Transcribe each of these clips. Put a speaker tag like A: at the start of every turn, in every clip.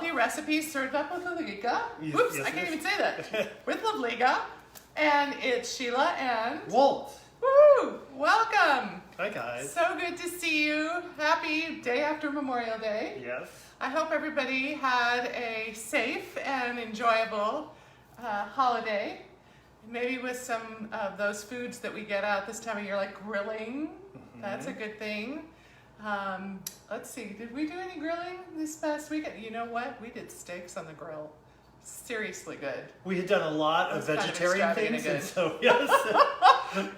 A: healthy recipes served up with LivSpoons. Oops,
B: Yes,
A: I can't even say that. With LivSpoons. And it's Sheila and
B: Walt.
A: Woo! Welcome.
B: Hi, guys.
A: So good to see you. Happy day after Memorial Day.
B: Yes.
A: I hope everybody had a safe and enjoyable holiday. Maybe with some of those foods that we get out this time of year, like grilling. Mm-hmm. That's a good thing. Let's see, did we do any grilling this past weekend? You know what? We did steaks on the grill. Seriously good.
B: We had done a lot of vegetarian things,
A: good.
B: and so yes.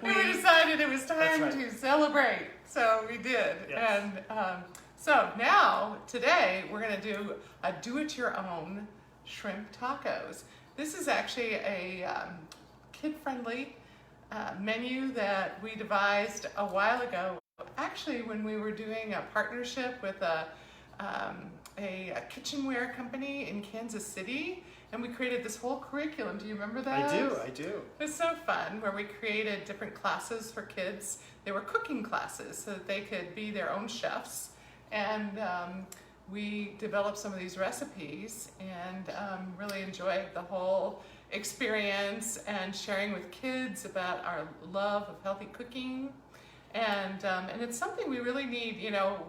A: we decided it was time
B: right.
A: to celebrate, so we did.
B: Yes.
A: And so now, today, we're going to do a do-it-your-own shrimp tacos. This is actually a kid-friendly menu that we devised a while ago. Actually, when we were doing a partnership with a kitchenware company in Kansas City, and we created this whole curriculum. Do you remember that?
B: I do.
A: It was so fun, where we created different classes for kids. They were cooking classes so that they could be their own chefs. And we developed some of these recipes and really enjoyed the whole experience and sharing with kids about our love of healthy cooking. And it's something we really need. You know,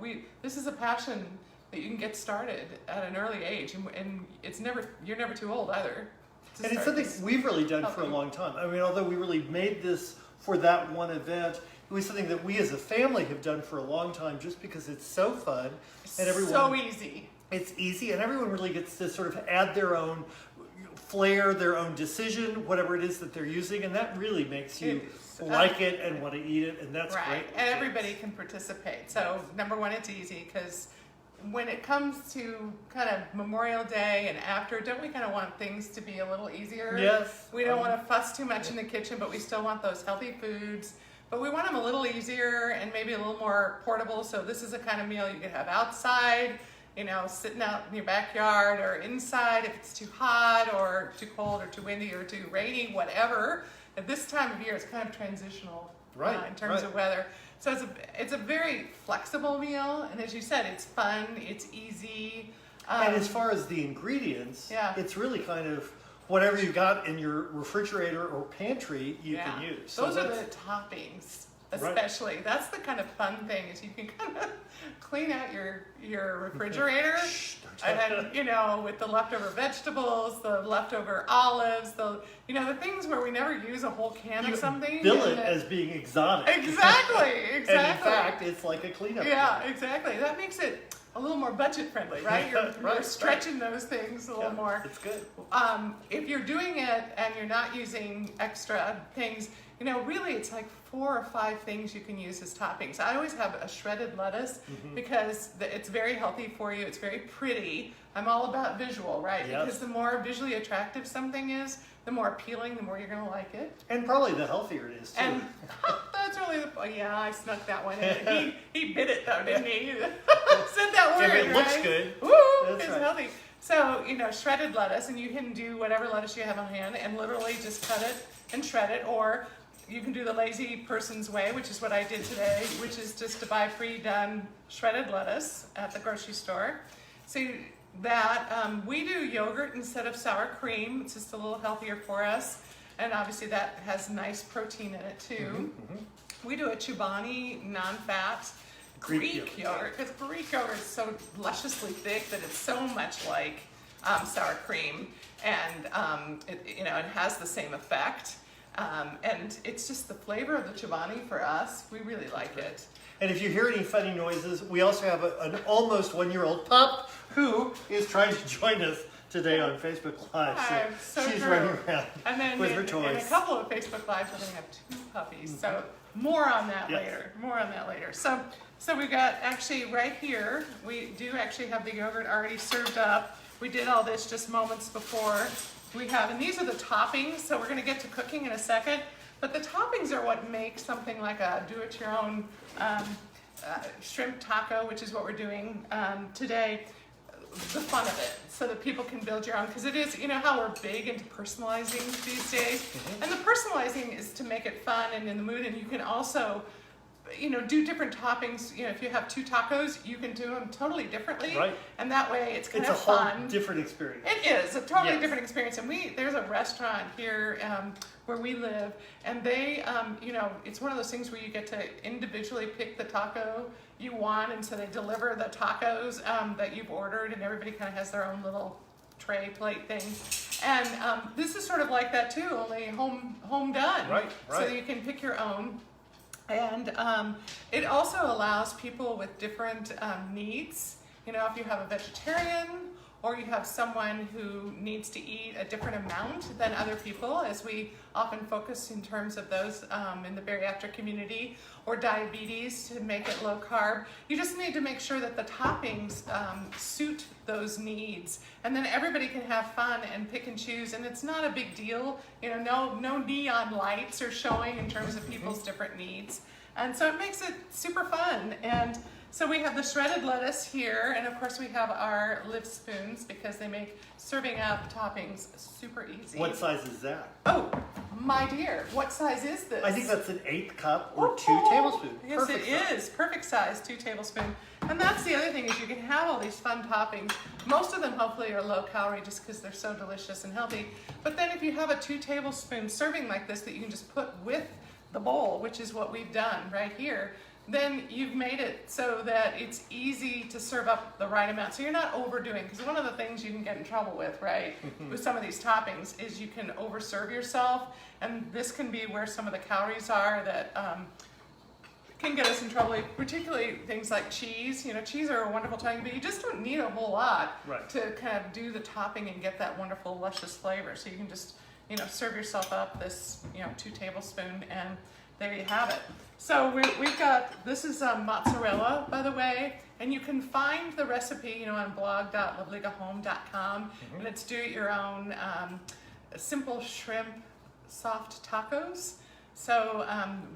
A: this is a passion that you can get started at an early age, and you're never too old either.
B: And it's something we've really done for a long time. I mean, although we really made this for that one event, it was something that we as a family have done for a long time, just because it's so fun and everyone.
A: So easy.
B: It's easy, and everyone really gets to sort of add their own flair, their own decision, whatever it is that they're using, and that really makes you like it and want to eat it, and that's
A: right.
B: great.
A: And everybody can participate. So number one, it's easy, because when it comes to kind of Memorial Day and after, don't we kind of want things to be a little easier?
B: Yes.
A: We don't want to fuss too much in the kitchen, but we still want those healthy foods. But we want them a little easier and maybe a little more portable. So this is a kind of meal you could have outside, you know, sitting out in your backyard, or inside if it's too hot or too cold or too windy or too rainy, whatever. At this time of year, it's kind of transitional,
B: right,
A: in terms of weather. So it's a very flexible meal, and as you said, it's fun, it's easy.
B: And as far as the ingredients, it's really kind of whatever you got in your refrigerator or pantry, you can use.
A: So those are the toppings, especially. Right. That's the kind of fun thing, is you can kind of clean out your refrigerator, and then, you know, with the leftover vegetables, the leftover olives, the things where we never use a whole can of something.
B: Bill it as being exotic.
A: Exactly.
B: And in fact, it's like a cleanup.
A: Yeah, exactly. That makes it a little more budget friendly, right? You're stretching those things a little more.
B: It's good.
A: If you're doing it and you're not using extra things, you know, really it's like 4 or 5 things you can use as toppings. I always have a shredded lettuce because it's very healthy for you. It's very pretty. I'm all about visual, right?
B: Yes.
A: Because the more visually attractive something is, the more appealing, the more you're going to like it.
B: And probably the healthier it is, too.
A: And that's really I snuck that one in. He bit it, though, didn't he? Said that word,
B: if it looks good.
A: Woo! It's healthy. So, you know, shredded lettuce, and you can do whatever lettuce you have on hand and literally just cut it and shred it, or you can do the lazy person's way, which is what I did today, which is just to buy pre-done shredded lettuce at the grocery store. So we do yogurt instead of sour cream. It's just a little healthier for us, and obviously that has nice protein in it too. We do a Chobani non-fat Greek yogurt, because Greek yogurt is so lusciously thick that it's so much like sour cream, and it has the same effect. And it's just the flavor of the Chobani for us. We really like it.
B: And if you hear any funny noises, we also have an almost 1-year-old pup who is trying to join us today on Facebook Live. So she's running around with her toys.
A: In a couple of Facebook Lives, we're going to have 2 puppies. So more on that later. More on that later. So we got, actually right here, we do actually have the yogurt already served up. We did all this just moments before. And these are the toppings, so we're going to get to cooking in a second, but the toppings are what make something like a do-it-your-own shrimp taco, which is what we're doing today, the fun of it, so that people can build your own, because it is, you know how we're big into personalizing these days, and the personalizing is to make it fun and in the mood, and you can also do different toppings. If you have 2 tacos, you can do them totally differently.
B: Right.
A: And that way it's kind
B: It's a
A: of
B: whole
A: fun.
B: different experience.
A: It is a totally
B: Yes.
A: different experience. And there's a restaurant here where we live, and they, it's one of those things where you get to individually pick the taco you want, and so they deliver the tacos that you've ordered, and everybody kind of has their own little tray plate thing. And this is sort of like that too, only home done.
B: Right.
A: So you can pick your own. And it also allows people with different needs. If you have a vegetarian, or you have someone who needs to eat a different amount than other people, as we often focus in terms of those in the bariatric community, or diabetes, to make it low carb. You just need to make sure that the toppings suit those needs, and then everybody can have fun and pick and choose, and it's not a big deal. No neon lights are showing in terms of people's different needs, and so it makes it super fun. And so we have the shredded lettuce here, and of course we have our LivSpoons, because they make serving up toppings super easy.
B: What size is that?
A: Oh, my dear, what size is this?
B: I think that's an 1/8 cup or 2
A: Oh,
B: tablespoons.
A: Yes,
B: Perfect
A: it
B: size.
A: is. Perfect size, 2 tablespoons. And that's the other thing, is you can have all these fun toppings. Most of them hopefully are low calorie, just because they're so delicious and healthy. But then if you have a 2 tablespoon serving like this that you can just put with the bowl, which is what we've done right here, then you've made it so that it's easy to serve up the right amount. So you're not overdoing, because one of the things you can get in trouble with, right, with some of these toppings, is you can overserve yourself, and this can be where some of the calories are that can get us in trouble, particularly things like cheese. Cheese are a wonderful topping, but you just don't need a whole lot
B: Right.
A: to kind of do the topping and get that wonderful luscious flavor. So you can just, serve yourself up this, 2 tablespoons, and there you have it. So we've got, this is mozzarella, by the way, and you can find the recipe, on blog.livligahome.com, and it's do it your own simple shrimp soft tacos. So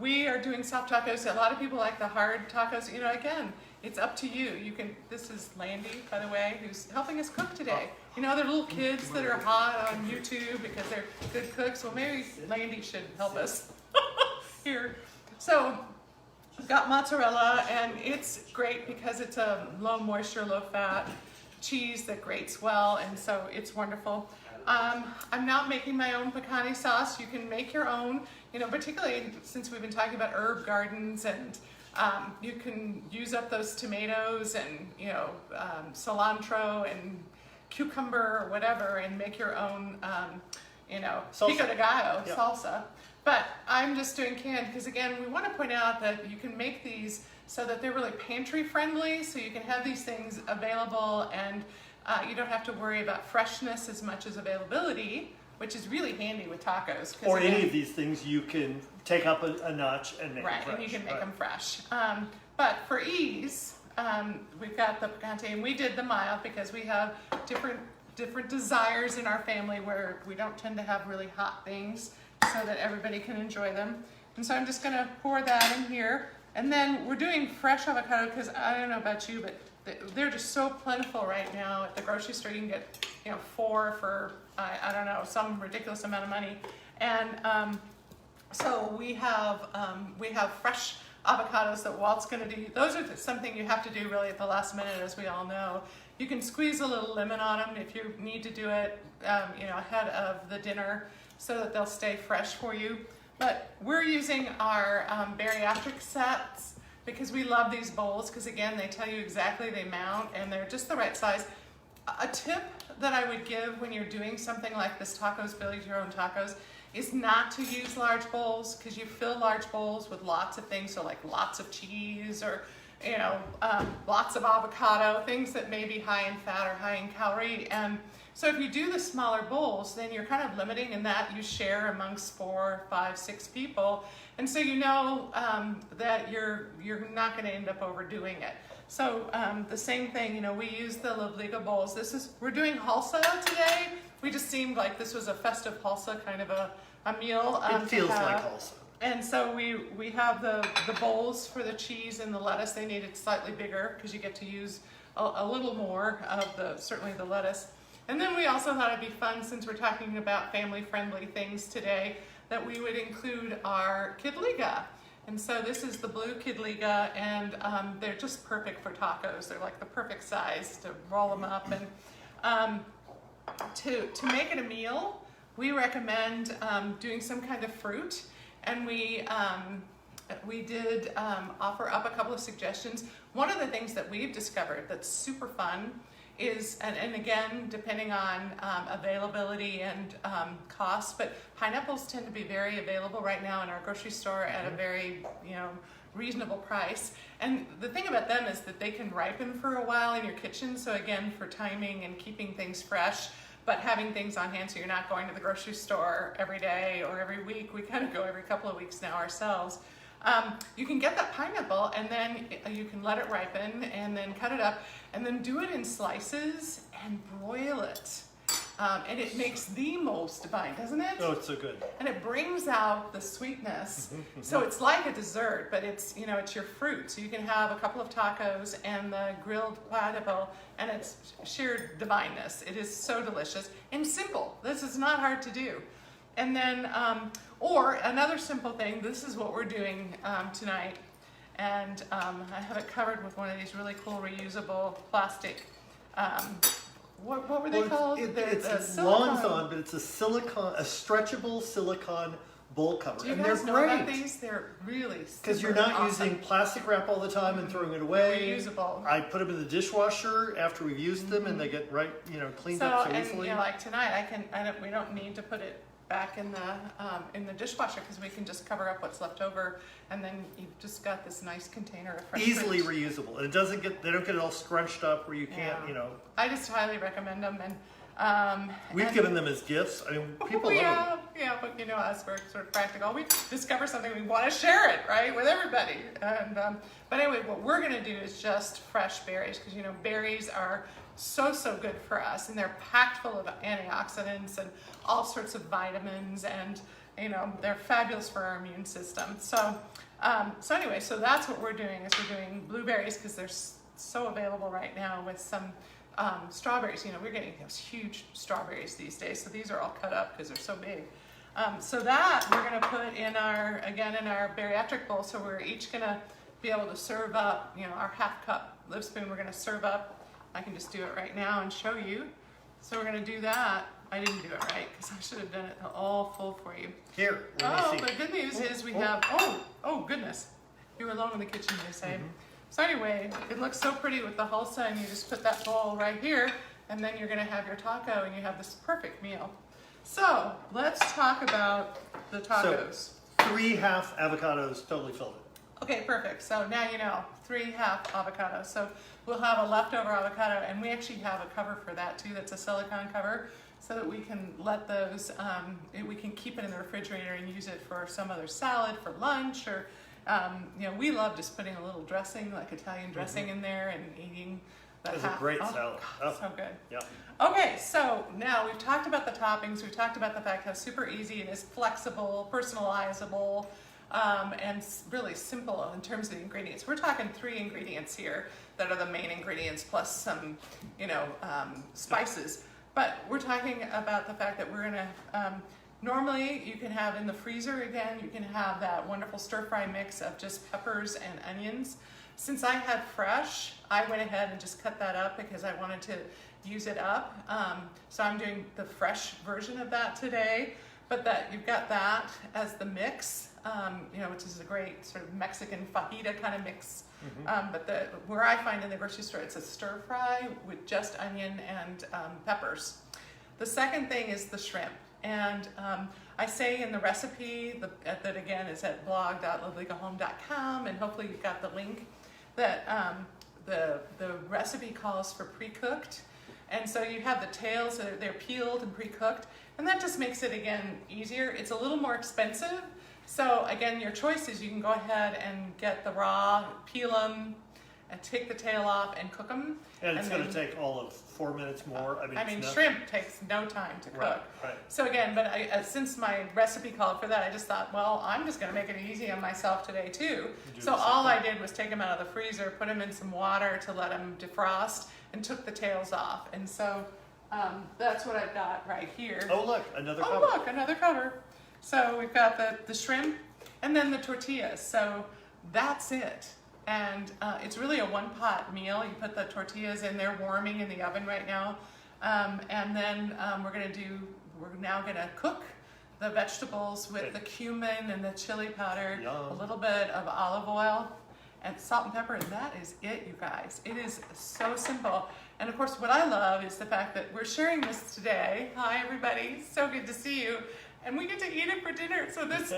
A: we are doing soft tacos. A lot of people like the hard tacos. Again, it's up to you. This is Landy, by the way, who's helping us cook today. They're little kids that are hot on YouTube because they're good cooks. Well, maybe Landy should help us here. So we've got mozzarella, and it's great because it's a low moisture, low fat cheese that grates well, and so it's wonderful. I'm not making my own pecani sauce. You can make your own, particularly since we've been talking about herb gardens, and you can use up those tomatoes and, cilantro and cucumber or whatever, and make your own,
B: Salsa.
A: pico de gallo
B: Yeah.
A: salsa. But I'm just doing canned, because again, we want to point out that you can make these so that they're really pantry friendly, so you can have these things available, and you don't have to worry about freshness as much as availability, which is really handy with tacos.
B: Or any of these things, you can take up a notch and make
A: Right,
B: them fresh.
A: and you can make
B: Right.
A: them fresh. But for ease, we've got the picante, and we did the mild because we have different desires in our family where we don't tend to have really hot things, so that everybody can enjoy them. And so I'm just gonna pour that in here. And then we're doing fresh avocado, because I don't know about you, but they're just so plentiful right now at the grocery store. You can get, 4 for, I don't know, some ridiculous amount of money. And so we have fresh avocados that Walt's gonna do. Those are something you have to do really at the last minute, as we all know. You can squeeze a little lemon on them if you need to do it, ahead of the dinner, so that they'll stay fresh for you. But we're using our bariatric sets, because we love these bowls, because again, they tell you exactly the amount, and they're just the right size. A tip that I would give when you're doing something like this, tacos, building your own tacos, is not to use large bowls, because you fill large bowls with lots of things, so like lots of cheese, or lots of avocado, things that may be high in fat or high in calorie. And so if you do the smaller bowls, then you're kind of limiting in that you share amongst 4, 5, 6 people. And so that you're not going to end up overdoing it. So the same thing, we use the LivLiga bowls. We're doing Halsa today. We just seemed like this was a festive Halsa kind of a meal.
B: It feels like also.
A: And so we have the bowls for the cheese and the lettuce. They need it slightly bigger, because you get to use a little more of certainly the lettuce. And then we also thought it'd be fun, since we're talking about family-friendly things today, that we would include our Kidliga. And so this is the blue Kidliga, and they're just perfect for tacos. They're like the perfect size to roll them up. And to make it a meal, we recommend doing some kind of fruit. And we did offer up a couple of suggestions. One of the things that we've discovered that's super fun is, and again, depending on availability and cost, but pineapples tend to be very available right now in our grocery store at a very, reasonable price. And the thing about them is that they can ripen for a while in your kitchen. So again, for timing and keeping things fresh, but having things on hand so you're not going to the grocery store every day or every week. We kind of go every couple of weeks now ourselves. You can get that pineapple and then you can let it ripen and then cut it up and then do it in slices and broil it. And it makes the most divine, doesn't it?
B: Oh, it's so good.
A: And it brings out the sweetness. So it's like a dessert, but it's, it's your fruit. So you can have a couple of tacos and the grilled pineapple, and it's sheer divineness. It is so delicious and simple. This is not hard to do. And then, or another simple thing, this is what we're doing tonight. And I have it covered with one of these really cool reusable plastic, what were they called?
B: It's Lonzon, but it's a stretchable silicone bowl cover.
A: Do you
B: and
A: guys
B: they're
A: know
B: great.
A: about these? They're really
B: Because you're not using plastic wrap all the time and throwing it away.
A: They're reusable.
B: I put them in the dishwasher after we've used them, and they get cleaned up so easily.
A: And like tonight, we don't need to put it back in the dishwasher because we can just cover up what's left over, and then you've just got this nice container of fresh
B: Easily
A: fruit.
B: Reusable, and they don't get it all scrunched up where you can't,
A: I just highly recommend them, and
B: We've given them as gifts. I mean, people love them.
A: Yeah, but us, we're sort of practical. We discover something, we want to share it, right, with everybody. And but anyway, what we're going to do is just fresh berries, because berries are so good for us, and they're packed full of antioxidants and all sorts of vitamins, and they're fabulous for our immune system. So anyway, so that's what we're doing, is we're doing blueberries because they're so available right now, with some strawberries. We're getting those huge strawberries these days, so these are all cut up because they're so big. So that we're going to put in our bariatric bowl. So we're each going to be able to serve up, our half cup LivSpoon. We're going to serve up. I can just do it right now and show you. So we're going to do that. I didn't do it right because I should have done it all full for you.
B: Here, let me see.
A: The good news is we have, oh goodness. You were alone in the kitchen, they say. So anyway, it looks so pretty with the Halsa, and you just put that bowl right here, and then you're going to have your taco, and you have this perfect meal. So let's talk about the tacos.
B: So 3 half avocados totally filled it.
A: Okay, perfect. So now 3 half avocados. So we'll have a leftover avocado, and we actually have a cover for that too. That's a silicone cover, so that we can let those, we can keep it in the refrigerator and use it for some other salad for lunch, or we love just putting a little dressing, like Italian dressing, in there and eating that.
B: That's a great salad.
A: God, so good.
B: Yeah.
A: Okay, so now we've talked about the toppings. We've talked about the fact how super easy it is, flexible, personalizable, and really simple in terms of the ingredients. We're talking 3 ingredients here that are the main ingredients, plus some, spices. But we're talking about the fact that we're gonna, normally you can have in the freezer, again, you can have that wonderful stir-fry mix of just peppers and onions. Since I had fresh, I went ahead and just cut that up because I wanted to use it up. So I'm doing the fresh version of that today. But that you've got that as the mix, which is a great sort of Mexican fajita kind of mix. But where I find in the grocery store, it's a stir fry with just onion and peppers. The second thing is the shrimp. And I say in the recipe, that again is at blog.livligahome.com, and hopefully you've got the link, that the recipe calls for pre-cooked. And so you have the tails, they're peeled and pre-cooked, and that just makes it, again, easier. It's a little more expensive. So again, your choice is you can go ahead and get the raw, peel them, and take the tail off and cook them.
B: And it's going to take all of 4 minutes more. I mean
A: shrimp takes no time to cook.
B: Right.
A: So again, but since my recipe called for that, I just thought, well, I'm just going to make it easy on myself today too. So all I did was take them out of the freezer, put them in some water to let them defrost, and took the tails off. And so that's what I've got right here.
B: Oh, look, another cover.
A: Oh, look, another cover. So we've got the shrimp, and then the tortillas. So that's it. And it's really a one-pot meal. You put the tortillas in there warming in the oven right now. And then we're now gonna cook the vegetables with the cumin and the chili powder,
B: Yum.
A: a little bit of olive oil, and salt and pepper, and that is it, you guys. It is so simple. And of course, what I love is the fact that we're sharing this today. Hi, everybody. So good to see you. And we get to eat it for dinner. So this,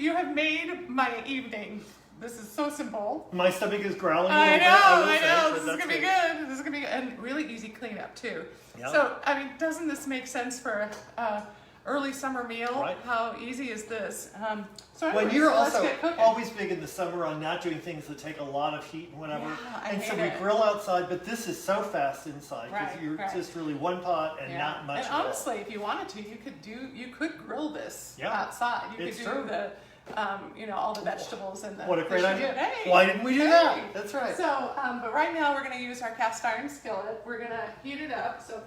A: you have made my evening. This is so simple.
B: My stomach is growling a
A: I
B: little
A: know.
B: bit.
A: This is gonna be good. This is gonna be good. And really easy cleanup too.
B: Yeah.
A: So, I mean, doesn't this make sense for early summer meal?
B: Right.
A: How easy is this? So
B: Well,
A: anyway,
B: you're
A: let's
B: also
A: get cooking.
B: always big in the summer on not doing things that take a lot of heat and whatever.
A: Yeah, I
B: and so
A: hate
B: we
A: it.
B: grill outside, but this is so fast inside because
A: Right,
B: you're
A: right.
B: just really one pot and
A: Yeah.
B: not much
A: And
B: at all.
A: honestly, if you wanted to, you could grill this
B: Yeah,
A: outside. You
B: it's
A: could do
B: true.
A: the, all the vegetables and the.
B: What a great
A: fish.
B: idea.
A: Hey,
B: Why didn't we do
A: hey.
B: that? That's right.
A: So, but right now we're going to use our cast iron skillet. We're going to heat it up. So,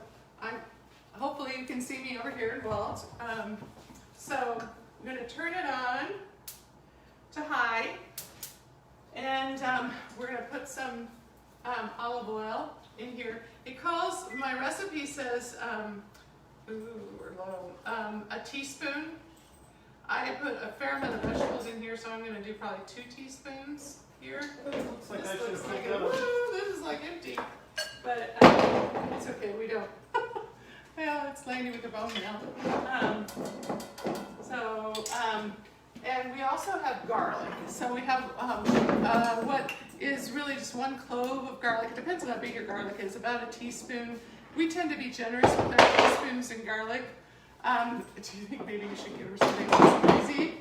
A: hopefully you can see me over here in Walt. So, I'm going to turn it on to high, and we're going to put some olive oil in here. My recipe says, we're low, a teaspoon. I put a fair amount of vegetables in here, so I'm going to do probably 2 teaspoons here.
B: Looks like I
A: This
B: should
A: looks
B: have
A: like
B: picked
A: a,
B: up.
A: woo, this is like empty, but it's okay, we don't. Well, it's Laney with the bone now. And we also have garlic. So we have what is really just 1 clove of garlic. It depends on how big your garlic is, about a teaspoon. We tend to be generous with our teaspoons in garlic. Do you think maybe you should give her something that's easy?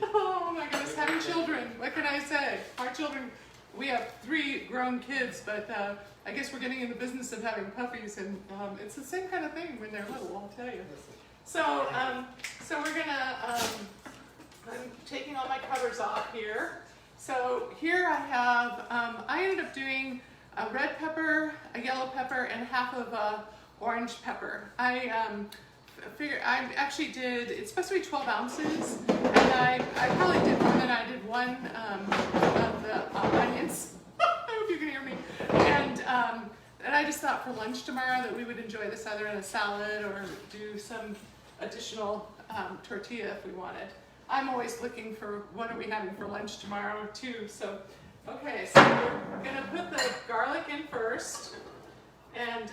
A: Oh my goodness, having children, what can I say? Our children, we have 3 grown kids, but I guess we're getting in the business of having puppies, and it's the same kind of thing when they're little, I'll tell you. So, so we're gonna, I'm taking all my covers off here. So here I have, I ended up doing a red pepper, a yellow pepper, and half of a orange pepper. I actually did, it's supposed to be 12 ounces, and I probably did more than I did one of the onions. I hope you can hear me. And I just thought for lunch tomorrow that we would enjoy this either in a salad or do some additional tortilla if we wanted. I'm always looking for what are we having for lunch tomorrow too. So, okay, so we're gonna put the garlic in first, and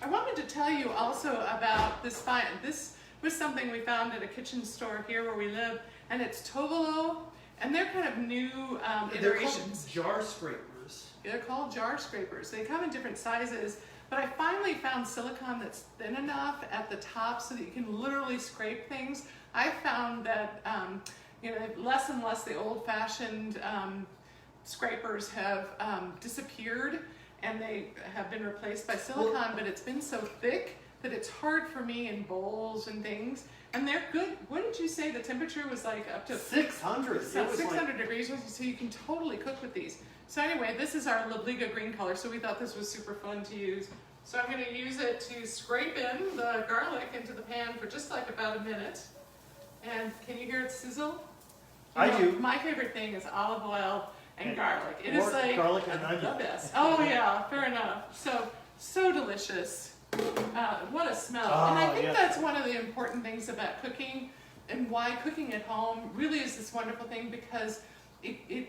A: I wanted to tell you also about this. This was something we found at a kitchen store here where we live, and it's Tovolo, and they're kind of new
B: They're called
A: iterations.
B: jar scrapers.
A: They're called jar scrapers. They come in different sizes, but I finally found silicone that's thin enough at the top so that you can literally scrape things. I found that less and less the old-fashioned scrapers have disappeared, and they have been replaced by silicone, but it's been so thick that it's hard for me in bowls and things. And they're good. What did you say the temperature was like up to?
B: 600. It was
A: 600 degrees, so you can totally cook with these. So anyway, this is our LivSpoons green color, so we thought this was super fun to use. So I'm going to use it to scrape in the garlic into the pan for just like about a minute. And can you hear it sizzle?
B: I do.
A: My favorite thing is olive oil and garlic. It is
B: Or
A: like
B: garlic and onion.
A: the best. Oh yeah, fair enough. So delicious. What a smell. And I think
B: yes.
A: that's one of the important things about cooking, and why cooking at home really is this wonderful thing, because the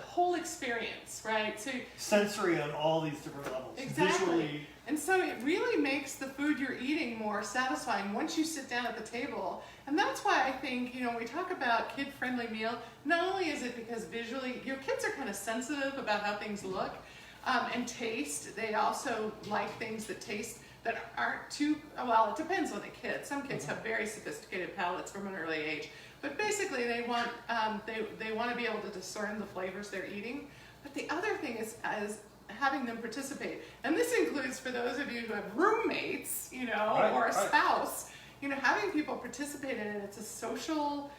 A: whole experience, right? So
B: sensory on all these different levels.
A: exactly.
B: Visually.
A: And so it really makes the food you're eating more satisfying once you sit down at the table. And that's why I think, when we talk about kid-friendly meal, not only is it because visually, your kids are kind of sensitive about how things look and taste. They also like things that taste that aren't too, well, it depends on the kid. Some kids have very sophisticated palates from an early age. But basically they want they want to be able to discern the flavors they're eating. But the other thing is having them participate. And this includes for those of you who have roommates, or a spouse, having people participate in it. It's a social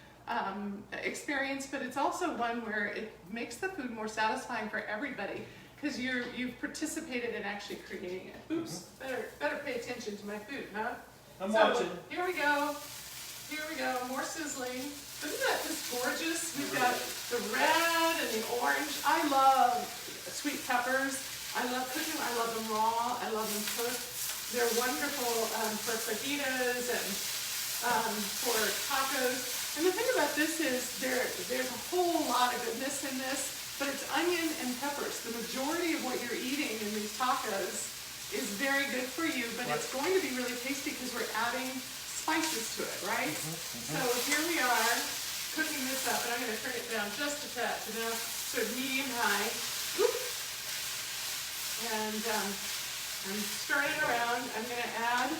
A: experience, but it's also one where it makes the food more satisfying for everybody because you've participated in actually creating it. Oops, better pay attention to my food, huh?
B: I'm watching.
A: Here we go. Here we go, more sizzling. Isn't that just gorgeous? We've got the red and the orange. I love sweet peppers. I love cooking them. I love them raw. I love them cooked. They're wonderful for fajitas and for tacos. And the thing about this is there's a whole lot of goodness in this, but it's onion and peppers. The majority of what you're eating in these tacos is very good for you, but it's going to be really tasty because we're adding spices to it, right? So here we are cooking this up, and I'm going to turn it down just a tad to now sort of medium high. Oop. And I'm stirring it around. I'm going to add,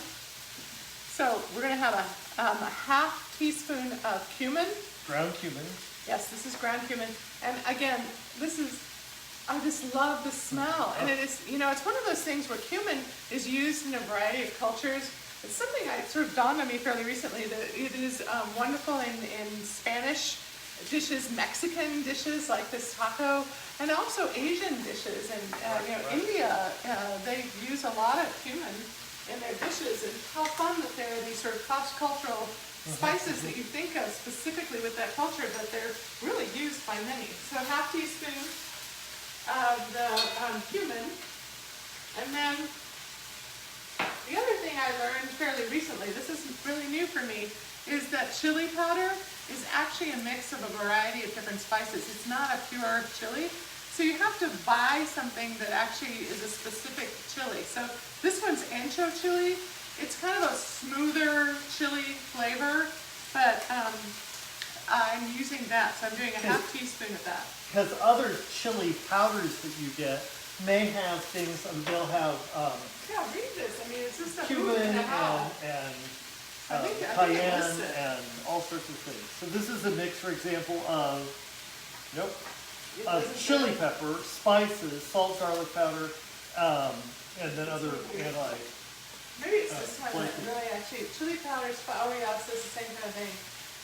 A: so we're going to have a half teaspoon of cumin.
B: Ground cumin.
A: Yes, this is ground cumin. And again, I just love the smell. And it is, it's one of those things where cumin is used in a variety of cultures. It's something I sort of dawned on me fairly recently that it is wonderful in Spanish dishes, Mexican dishes like this taco, and also Asian dishes. And India, they use a lot of cumin in their dishes. And how fun that there are these sort of cross-cultural spices that you think of specifically with that culture, but they're really used by many. So half teaspoon of the cumin, and then the other thing I learned fairly recently, this is really new for me, is that chili powder is actually a mix of a variety of different spices. It's not a pure chili, so you have to buy something that actually is a specific chili. So this one's ancho chili. It's kind of a smoother chili flavor, but I'm using that, so I'm doing a half teaspoon of that.
B: Because other chili powders that you get may have things, they'll have
A: Yeah, read this. I mean, it's just a
B: cumin
A: and
B: cayenne and all sorts of things. So this is a mix, for example, of chili pepper, spices, salt, garlic powder, and then other
A: Maybe it's this one that really actually, chili powder, oh yeah, it's the same kind of thing.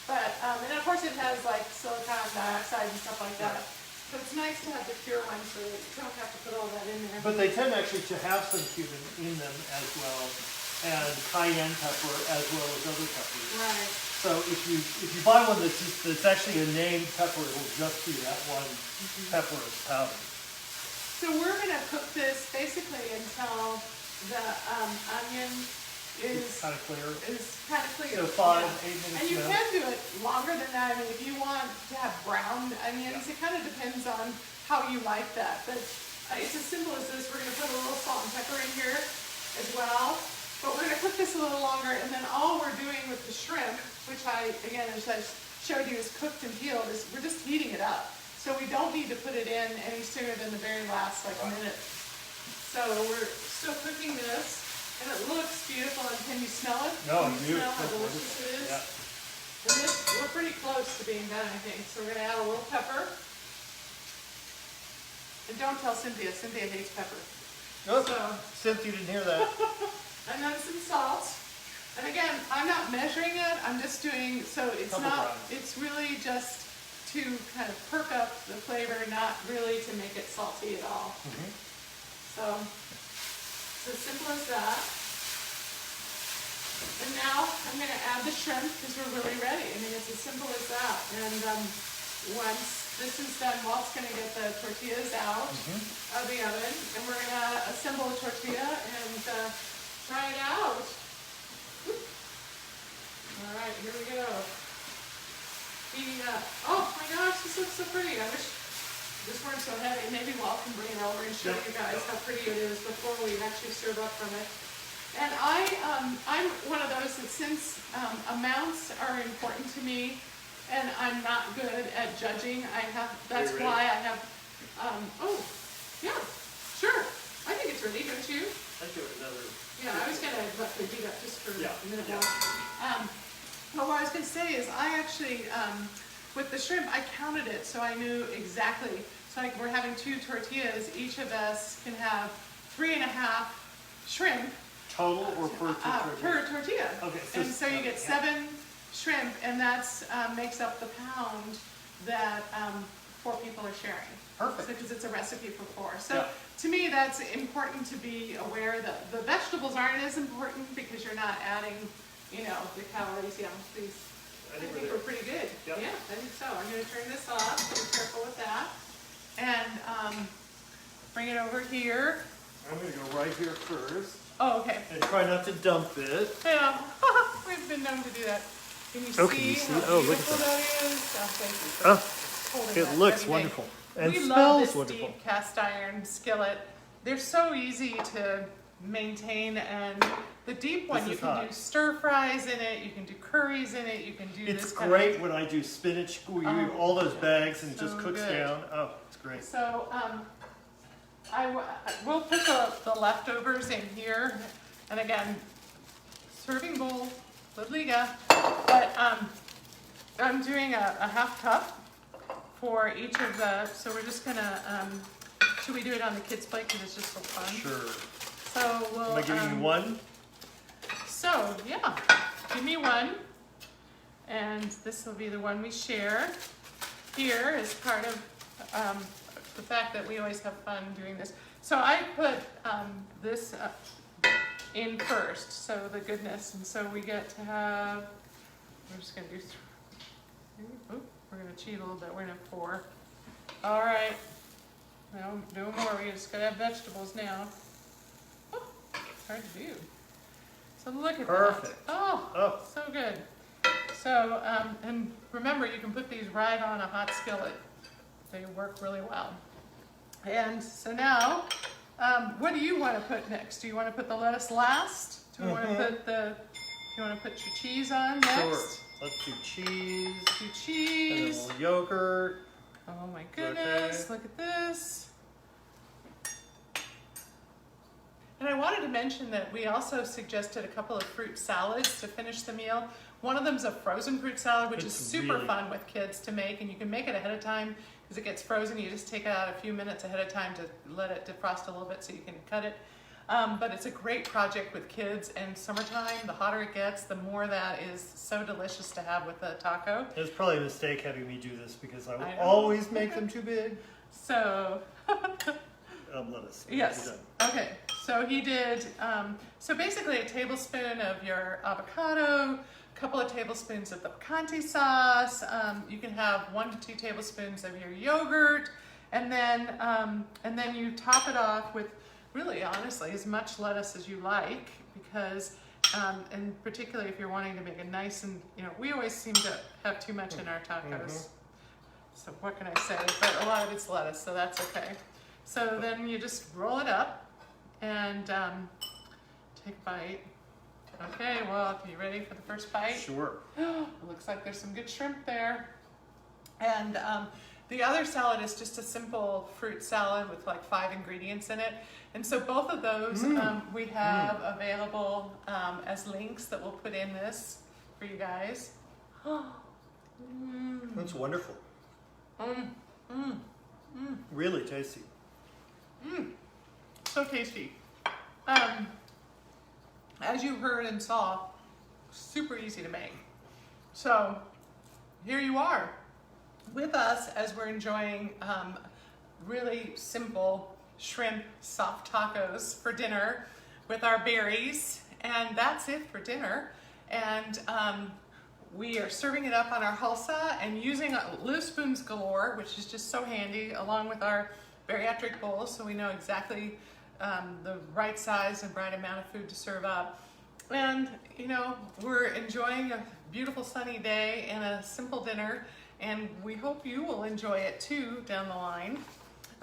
A: But, and of course it has like silicon dioxide and stuff like that. But it's nice to have the pure one so that you don't have to put all that in there.
B: But they tend actually to have some cumin in them as well, and cayenne pepper as well as other peppers.
A: Right.
B: So if you buy one that's actually a named pepper, it will just be that one pepper powder.
A: So we're going to cook this basically until the onion is
B: kind of clear.
A: So
B: 5, 8 minutes.
A: And you can do it longer than that. I mean, if you want to have browned onions, it kind of depends on how you like that. But it's as simple as this. We're going to put a little salt and pepper in here as well. But we're going to cook this a little longer. And then all we're doing with the shrimp, which again, as I showed you, is cooked and peeled, is we're just heating it up. So we don't need to put it in any sooner than the very last minute. So we're still cooking this. And it looks beautiful, and can you smell it?
B: No,
A: can you smell how delicious it is?
B: Yeah.
A: And this, we're pretty close to being done, I think. So we're going to add a little pepper. And don't tell Cynthia. Cynthia hates pepper.
B: Nope.
A: So,
B: Cynthia didn't hear that.
A: and then some salt. And again, I'm not measuring it. I'm just doing, so it's it's really just to kind of perk up the flavor, not really to make it salty at all. So, it's as simple as that. And now I'm going to add the shrimp because we're really ready. I mean, it's as simple as that. And once this is done, Walt's going to get the tortillas out of the oven. And we're going to assemble a tortilla and try it out. All right, here we go. Oh my gosh, this looks so pretty. I wish this weren't so heavy. Maybe Walt can bring it over and show you guys how pretty it is before we actually serve up from it. And I'm one of those that since amounts are important to me, and I'm not good at judging, that's why I have, oh, yeah, sure. I think it's ready, don't you?
B: I'd do another.
A: Yeah, I was going to let the heat up just for a minute more.
B: Yeah.
A: But what I was going to say is I actually, with the shrimp, I counted it so I knew exactly. So we're having 2 tortillas. Each of us can have 3.5 shrimp.
B: Total or per tortilla?
A: Per tortilla.
B: Okay.
A: And so you get 7 shrimp, and that's makes up the pound that 4 people are sharing.
B: Perfect.
A: Because it's a recipe for 4. So to me, that's important to be aware that the vegetables aren't as important because you're not adding, the calories. Yeah, please.
B: I
A: I
B: think
A: think we're pretty good.
B: Yep.
A: Yeah, I think so. I'm going to turn this off. Be careful with that. And bring it over here.
B: I'm going to go right here first.
A: Oh, okay.
B: And try not to dump it.
A: Yeah, we've been known to do that. Can you
B: Oh,
A: see,
B: can you see?
A: how
B: Oh, look at
A: beautiful
B: that.
A: that is? Oh, thank you for holding
B: It
A: that
B: looks
A: every day.
B: wonderful. And
A: We love
B: smells
A: this
B: wonderful.
A: deep cast iron skillet. They're so easy to maintain, and the deep one
B: This
A: you
B: is
A: can
B: hot.
A: do stir fries in it, you can do curries in it, you can do
B: It's
A: this kind
B: great when I do spinach. We
A: Oh,
B: all those bags and it
A: so
B: just cooks
A: good.
B: down. Oh, it's great.
A: So we'll put the leftovers in here, and again, serving bowl, Kidliga, but I'm doing a half cup for each of the. So we're just gonna. Should we do it on the kids' plate because it's just so fun?
B: Sure.
A: So we'll.
B: Am I giving you one?
A: So yeah, give me one, and this will be the one we share. Here is part of the fact that we always have fun doing this. So I put this in first, so the goodness, and so we get to have. We're just gonna do. We're gonna cheat a little bit. We're gonna have 4. All right. No more. We just gotta have vegetables now. Oh, it's hard to do. So look at
B: Perfect.
A: that. Oh, so good. So, and remember, you can put these right on a hot skillet. They work really well. And so now, what do you want to put next? Do you want to put the lettuce last? Do you want to put you want to put your cheese on next?
B: Sure. Let's do cheese.
A: Do
B: And
A: cheese.
B: a little yogurt.
A: Oh my goodness, look at this. And I wanted to mention that we also suggested a couple of fruit salads to finish the meal. One of them is a frozen fruit salad, which is
B: It's
A: super
B: really
A: fun with kids to make, and you can make it ahead of time because it gets frozen. You just take it out a few minutes ahead of time to let it defrost a little bit so you can cut it. But it's a great project with kids, and summertime, the hotter it gets, the more that is so delicious to have with a taco.
B: It was probably a mistake having me do this because I will
A: I know.
B: always make them too big.
A: So,
B: Lettuce.
A: yes.
B: You're done.
A: Okay, so he did, so basically a tablespoon of your avocado, a couple of tablespoons of the picante sauce, you can have 1 to 2 tablespoons of your yogurt, and then you top it off with really, honestly, as much lettuce as you like, because, and particularly if you're wanting to make it nice and, we always seem to have too much in our tacos. So what can I say? But a lot of it's lettuce, so that's okay. So then you just roll it up and take a bite. Okay, well, are you ready for the first bite?
B: Sure.
A: It looks like there's some good shrimp there. And the other salad is just a simple fruit salad with like 5 ingredients in it. And so both of those we have available as links that we'll put in this for you guys.
B: That's wonderful. Really tasty.
A: So tasty. As you heard and saw, super easy to make. So here you are with us as we're enjoying really simple shrimp soft tacos for dinner with our berries, and that's it for dinner. And we are serving it up on our Halsa and using LivSpoons galore, which is just so handy, along with our bariatric bowls, so we know exactly the right size and right amount of food to serve up. And we're enjoying a beautiful sunny day and a simple dinner, and we hope you will enjoy it too down the line.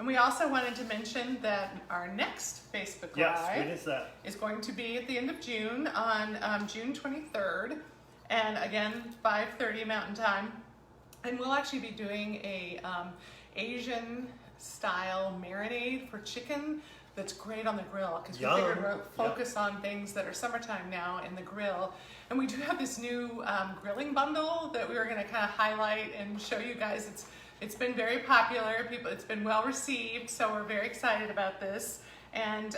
A: And we also wanted to mention that our next Facebook Live
B: when is that?
A: is going to be at the end of June on June 23rd, and again 5:30 Mountain Time. And we'll actually be doing a Asian style marinade for chicken that's great on the grill, because we figured we'll focus on things that are summertime now in the grill. And we do have this new grilling bundle that we were going to kind of highlight and show you guys. It's been very popular. It's been well received, so we're very excited about this. And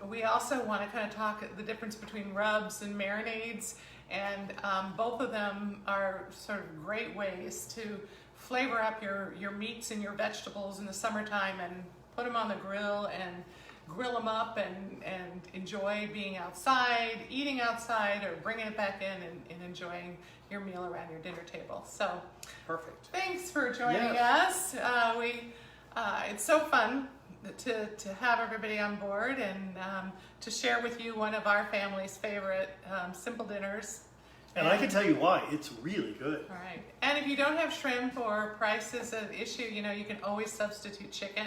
A: we also want to kind of talk the difference between rubs and marinades, and both of them are sort of great ways to flavor up your meats and your vegetables in the summertime and put them on the grill and grill them up and enjoy being outside, eating outside, or bringing it back in and enjoying your meal around your dinner table. So
B: Perfect.
A: thanks for joining
B: Yes.
A: us. It's so fun to have everybody on board and to share with you one of our family's favorite simple dinners.
B: And I can tell you why. It's really good.
A: All right. And if you don't have shrimp or price is an issue, you know, you can always substitute chicken.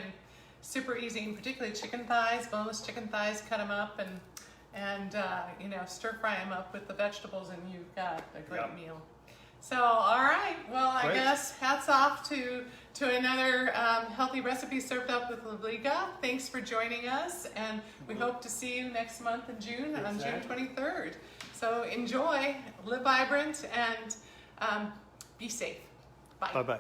A: Super easy, and particularly chicken thighs, boneless chicken thighs, cut them up and you know, stir fry them up with the vegetables, and you've got a great meal. So, all right. Well, I guess hats off to another healthy recipe served up with LivSpoons. Thanks for joining us, and we hope to see you next month in June, on June 23rd. So enjoy, live vibrant, and be safe. Bye.
B: Bye-bye.